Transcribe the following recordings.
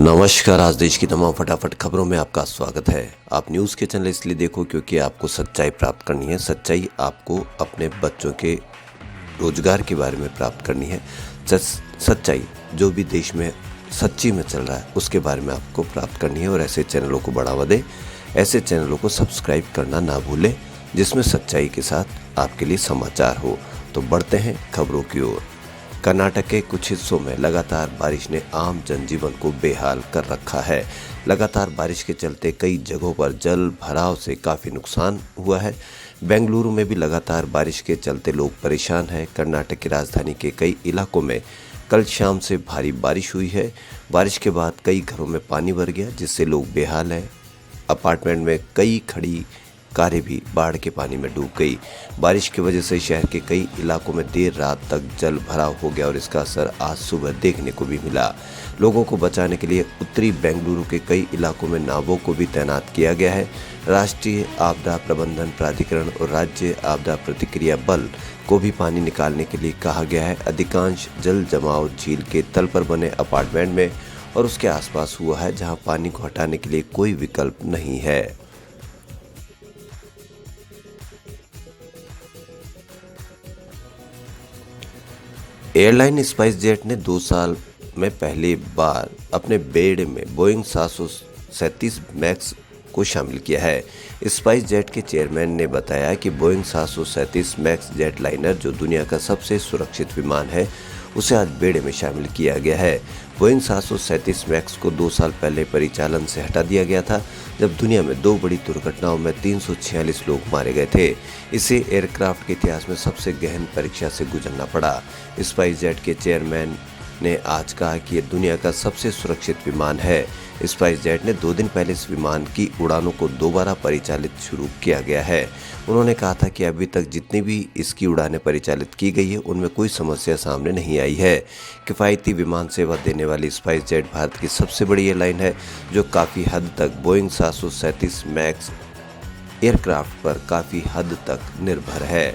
नमस्कार। आज देश की तमाम फटाफट खबरों में आपका स्वागत है। आप न्यूज़ के चैनल इसलिए देखो क्योंकि आपको सच्चाई प्राप्त करनी है। सच्चाई आपको अपने बच्चों के रोजगार के बारे में प्राप्त करनी है। सच्चाई जो भी देश में सच्ची में चल रहा है उसके बारे में आपको प्राप्त करनी है और ऐसे चैनलों को बढ़ावा दें। ऐसे चैनलों को सब्सक्राइब करना ना भूलें जिसमें सच्चाई के साथ आपके लिए समाचार हो। तो बढ़ते हैं खबरों की ओर। कर्नाटक के कुछ हिस्सों में लगातार बारिश ने आम जनजीवन को बेहाल कर रखा है। लगातार बारिश के चलते कई जगहों पर जल भराव से काफ़ी नुकसान हुआ है। बेंगलुरु में भी लगातार बारिश के चलते लोग परेशान हैं। कर्नाटक की राजधानी के कई इलाकों में कल शाम से भारी बारिश हुई है। बारिश के बाद कई घरों में पानी भर गया जिससे लोग बेहाल हैं। अपार्टमेंट में कई खड़ी कारें भी बाढ़ के पानी में डूब गई। बारिश की वजह से शहर के कई इलाकों में देर रात तक जल भराव हो गया और इसका असर आज सुबह देखने को भी मिला। लोगों को बचाने के लिए उत्तरी बेंगलुरु के कई इलाकों में नावों को भी तैनात किया गया है। राष्ट्रीय आपदा प्रबंधन प्राधिकरण और राज्य आपदा प्रतिक्रिया बल को भी पानी निकालने के लिए कहा गया है। अधिकांश जल जमाव झील के तल पर बने अपार्टमेंट में और उसके आसपास हुआ है जहां पानी को हटाने के लिए कोई विकल्प नहीं है। एयरलाइन स्पाइसजेट ने 2 साल में पहली बार अपने बेड़े में बोइंग 737 मैक्स को शामिल किया है। स्पाइसजेट के चेयरमैन ने बताया कि बोइंग 737 मैक्स जेट लाइनर जो दुनिया का सबसे सुरक्षित विमान है उसे आज बेड़े में शामिल किया गया है। बोइंग 737 मैक्स को 2 साल पहले परिचालन से हटा दिया गया था जब दुनिया में 2 बड़ी दुर्घटनाओं में 346 लोग मारे गए थे। इसे एयरक्राफ्ट के इतिहास में सबसे गहन परीक्षा से गुजरना पड़ा। स्पाइसजेट के चेयरमैन ने आज कहा कि यह दुनिया का सबसे सुरक्षित विमान है। स्पाइसजेट ने 2 दिन पहले इस विमान की उड़ानों को दोबारा परिचालित शुरू किया गया है। उन्होंने कहा था कि अभी तक जितनी भी इसकी उड़ानें परिचालित की गई है उनमें कोई समस्या सामने नहीं आई है। किफ़ायती विमान सेवा देने वाली स्पाइसजेट भारत की सबसे बड़ी एयरलाइन है जो काफ़ी हद तक बोइंग 737 मैक्स एयरक्राफ्ट पर काफ़ी हद तक निर्भर है।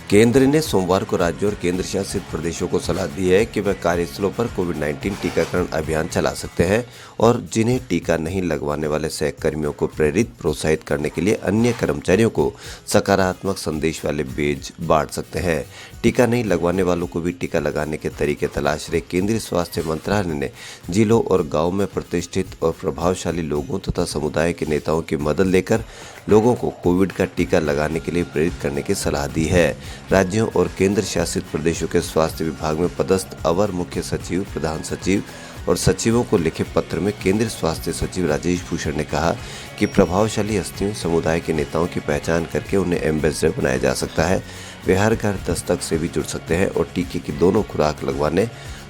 केंद्र ने सोमवार को राज्यों और केंद्र शासित प्रदेशों को सलाह दी है कि वे कार्यस्थलों पर कोविड-19 टीकाकरण अभियान चला सकते हैं और जिन्हें टीका नहीं लगवाने वाले सहकर्मियों को प्रोत्साहित करने के लिए अन्य कर्मचारियों को सकारात्मक संदेश वाले पेज बांट सकते हैं। टीका नहीं लगवाने वालों को भी टीका लगाने के तरीके तलाश रहे केंद्रीय स्वास्थ्य मंत्रालय ने जिलों और गाँव में प्रतिष्ठित और प्रभावशाली लोगों तथा समुदाय के नेताओं की मदद लेकर लोगों को कोविड का टीका लगाने के लिए प्रेरित करने की सलाह दी है। राज्यों और केंद्र शासित प्रदेशों के स्वास्थ्य विभाग में पदस्थ अवर मुख्य सचिव, प्रधान सचिव और सचिवों को लिखे पत्र में केंद्रीय स्वास्थ्य सचिव राजेश भूषण ने कहा कि प्रभावशाली हस्तियों समुदाय के नेताओं की पहचान करके उन्हें एम्बेसडर बनाया जा सकता है। वे हर घर दस्तक से भी जुड़ सकते हैं और टीके की दोनों खुराक लगवाने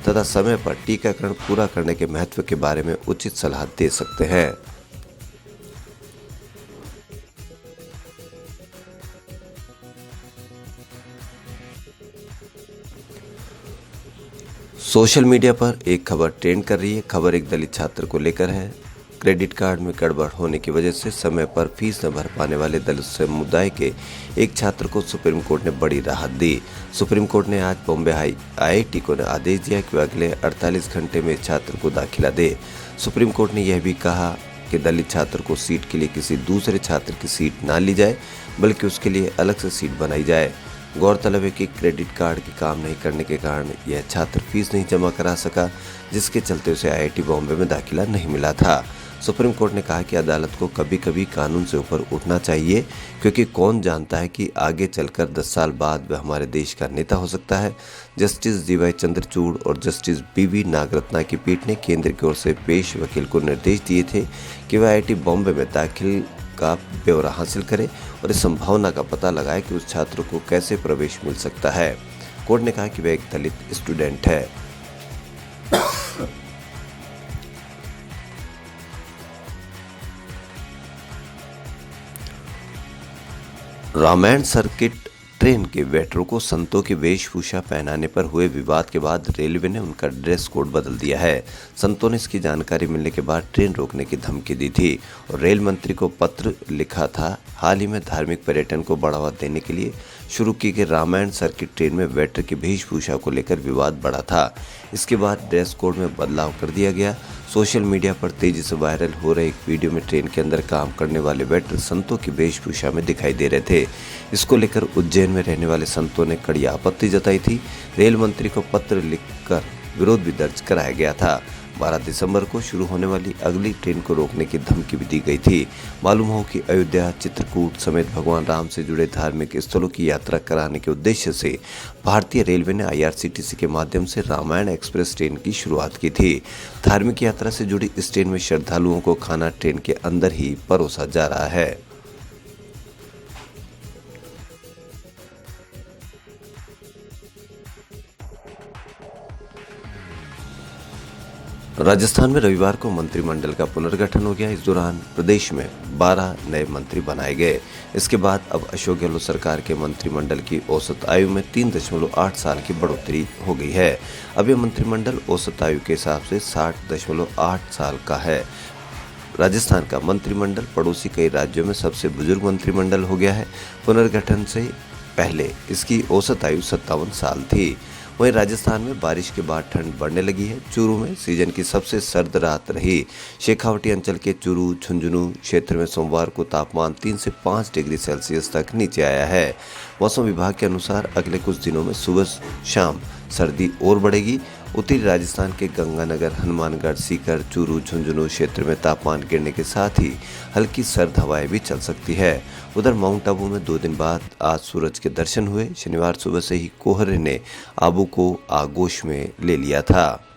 तथा समय पर टीकाकरण पूरा करने के महत्व के बारे में उचित सलाह दे सकते हैं। सोशल मीडिया पर एक खबर ट्रेंड कर रही है। खबर एक दलित छात्र को लेकर है। क्रेडिट कार्ड में गड़बड़ होने की वजह से समय पर फीस न भर पाने वाले दलित समुदाय के एक छात्र को सुप्रीम कोर्ट ने बड़ी राहत दी। सुप्रीम कोर्ट ने आज बॉम्बे IIT को आदेश दिया कि वह अगले 48 घंटे में छात्र को दाखिला दे। सुप्रीम कोर्ट ने यह भी कहा कि दलित छात्र को सीट के लिए किसी दूसरे छात्र की सीट ना ली जाए बल्कि उसके लिए अलग से सीट बनाई जाए। गौरतलब है कि क्रेडिट कार्ड के काम नहीं करने के कारण यह छात्र फीस नहीं जमा करा सका जिसके चलते उसे IIT बॉम्बे में दाखिला नहीं मिला था। सुप्रीम कोर्ट ने कहा कि अदालत को कभी कभी कानून से ऊपर उठना चाहिए क्योंकि कौन जानता है कि आगे चलकर 10 साल बाद वह हमारे देश का नेता हो सकता है। जस्टिस DY चंद्रचूड़ और जस्टिस BV नागरत्ना की पीठ ने केंद्र की ओर से पेश वकील को निर्देश दिए थे कि वह IIT बॉम्बे में दाखिल का ब्यौरा हासिल करे और इस संभावना का पता लगाए कि उस छात्र को कैसे प्रवेश मिल सकता है। कोर्ट ने कहा कि वह एक दलित स्टूडेंट है। रामायण सर्किट ट्रेन के वेटरों को संतों की वेशभूषा पहनाने पर हुए विवाद के बाद रेलवे ने उनका ड्रेस कोड बदल दिया है। संतों ने इसकी जानकारी मिलने के बाद ट्रेन रोकने की धमकी दी थी और रेल मंत्री को पत्र लिखा था। हाल ही में धार्मिक पर्यटन को बढ़ावा देने के लिए शुरू की गई रामायण सर्किट ट्रेन में वेटर की वेशभूषा को लेकर विवाद बढ़ा था। इसके बाद ड्रेस कोड में बदलाव कर दिया गया। सोशल मीडिया पर तेजी से वायरल हो रहे एक वीडियो में ट्रेन के अंदर काम करने वाले वेटर संतों की वेशभूषा में दिखाई दे रहे थे। इसको लेकर उज्जैन में रहने वाले संतों ने कड़ी आपत्ति जताई थी। रेल मंत्री को पत्र लिखकर विरोध भी दर्ज कराया गया था। 12 दिसंबर को शुरू होने वाली अगली ट्रेन को रोकने की धमकी भी दी गई थी। मालूम हो कि अयोध्या, चित्रकूट समेत भगवान राम से जुड़े धार्मिक स्थलों की यात्रा कराने के उद्देश्य से भारतीय रेलवे ने IRCTC के माध्यम से रामायण एक्सप्रेस ट्रेन की शुरुआत की थी। धार्मिक यात्रा से जुड़ी इस ट्रेन में श्रद्धालुओं को खाना ट्रेन के अंदर ही परोसा जा रहा है। राजस्थान में रविवार को मंत्रिमंडल का पुनर्गठन हो गया। इस दौरान प्रदेश में 12 नए मंत्री बनाए गए। इसके बाद अब अशोक गहलोत सरकार के मंत्रिमंडल की औसत आयु में 3.8 साल की बढ़ोतरी हो गई है। अब यह मंत्रिमंडल औसत आयु के हिसाब से 60.8 साल का है। राजस्थान का मंत्रिमंडल पड़ोसी कई राज्यों में सबसे बुजुर्ग मंत्रिमंडल हो गया है। पुनर्गठन से पहले इसकी औसत आयु 57 साल थी। वहीं राजस्थान में बारिश के बाद ठंड बढ़ने लगी है। चूरू में सीजन की सबसे सर्द रात रही। शेखावटी अंचल के चूरू झुंझुनू क्षेत्र में सोमवार को तापमान 3 से 5 डिग्री सेल्सियस तक नीचे आया है। मौसम विभाग के अनुसार अगले कुछ दिनों में सुबह शाम सर्दी और बढ़ेगी। उत्तरी राजस्थान के गंगानगर, हनुमानगढ़, सीकर, चूरू, झुंझुनू क्षेत्र में तापमान गिरने के साथ ही हल्की सर्द हवाएं भी चल सकती है। उधर माउंट आबू में 2 दिन बाद आज सूरज के दर्शन हुए। शनिवार सुबह से ही कोहरे ने आबू को आगोश में ले लिया था।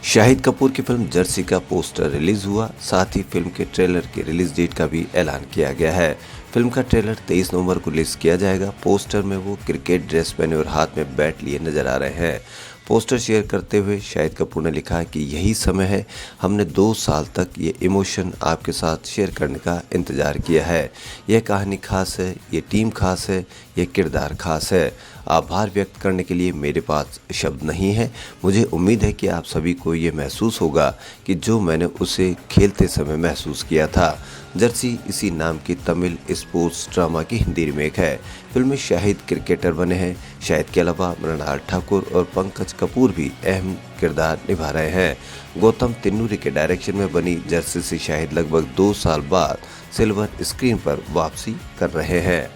शाहिद कपूर की फिल्म जर्सी का पोस्टर रिलीज हुआ। साथ ही फिल्म के ट्रेलर की रिलीज डेट का भी ऐलान किया गया है। फिल्म का ट्रेलर 23 नवंबर को रिलीज किया जाएगा। पोस्टर में वो क्रिकेट ड्रेस पहने और हाथ में बैट लिए नजर आ रहे हैं। पोस्टर शेयर करते हुए शाहिद कपूर ने लिखा कि यही समय है, हमने 2 साल तक ये इमोशन आपके साथ शेयर करने का इंतज़ार किया है। यह कहानी खास है, ये टीम खास है, ये किरदार खास है। आभार व्यक्त करने के लिए मेरे पास शब्द नहीं है। मुझे उम्मीद है कि आप सभी को ये महसूस होगा कि जो मैंने उसे खेलते समय महसूस किया था। जर्सी इसी नाम की तमिल स्पोर्ट्स ड्रामा की हिंदी रीमेक है। फिल्म में शाहिद क्रिकेटर बने हैं। शाहिद के अलावा मृणाल ठाकुर और पंकज कपूर भी अहम किरदार निभा रहे हैं। गौतम तिन्नूरी के डायरेक्शन में बनी जर्सी से शाहिद लगभग 2 साल बाद सिल्वर स्क्रीन पर वापसी कर रहे हैं।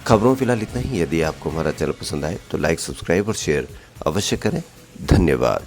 खबरों फिलहाल इतना ही। यदि आपको हमारा चैनल पसंद आए तो लाइक, सब्सक्राइब और शेयर अवश्य करें। धन्यवाद।